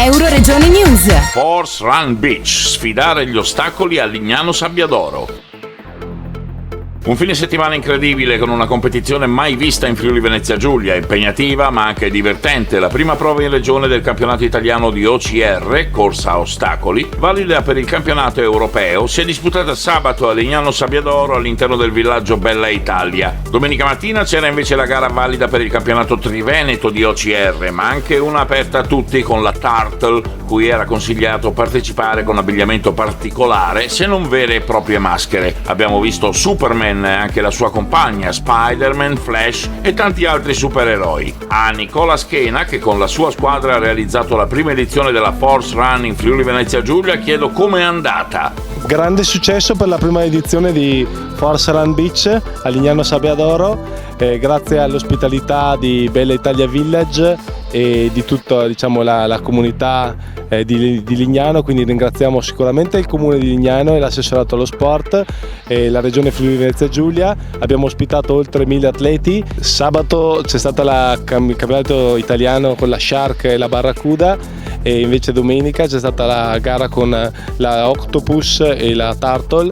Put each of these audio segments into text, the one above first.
Euroregione News. Force Run Beach, sfidare gli ostacoli a Lignano Sabbiadoro. Un fine settimana incredibile con una competizione mai vista in Friuli Venezia Giulia, impegnativa ma anche divertente. La prima prova in regione del campionato italiano di OCR, corsa a ostacoli, valida per il campionato europeo, si è disputata sabato a Lignano Sabbiadoro all'interno del villaggio Bella Italia. Domenica mattina c'era invece la gara valida per il campionato triveneto di OCR, ma anche una aperta a tutti con la Turtle, cui era consigliato partecipare con abbigliamento particolare, se non vere e proprie maschere. Abbiamo visto Superman e anche la sua compagna, Spider-Man, Flash e tanti altri supereroi. A Nicola Schena, che con la sua squadra ha realizzato la prima edizione della Force Run in Friuli Venezia Giulia, chiedo com'è andata. Grande successo per la prima edizione di Force Run Beach a Lignano Sabbiadoro, grazie all'ospitalità di Bella Italia Village e di tutta la comunità di Lignano, quindi ringraziamo sicuramente il comune di Lignano e l'assessorato allo sport e la regione Friuli Venezia Giulia. Abbiamo ospitato oltre 1000 atleti. Sabato c'è stato il campionato italiano con la Shark e la Barracuda, e invece domenica c'è stata la gara con la Octopus e la Turtle,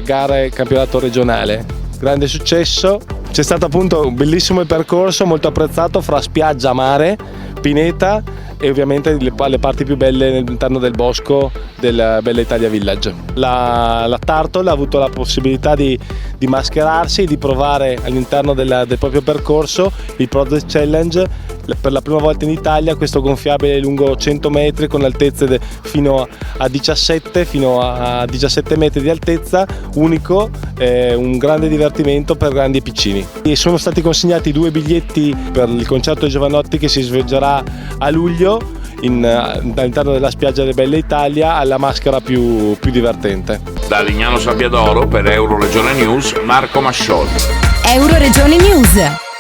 gara e campionato regionale. Grande successo. C'è stato appunto un bellissimo percorso, molto apprezzato, fra spiaggia, mare, pineta e ovviamente le parti più belle all'interno del bosco del Bella Italia Village. La Turtle ha avuto la possibilità di mascherarsi e di provare all'interno del proprio percorso il Project Challenge per la prima volta in Italia, questo gonfiabile lungo 100 metri con altezze fino a 17 metri di altezza, unico, un grande divertimento per grandi e piccini. E sono stati consegnati 2 biglietti per il concerto di Giovanotti che si svolgerà a luglio all'interno della spiaggia di Bella Italia, alla maschera più divertente. Da Lignano Sabbiadoro per Euroregione News, Marco Mascioli. Euroregione News.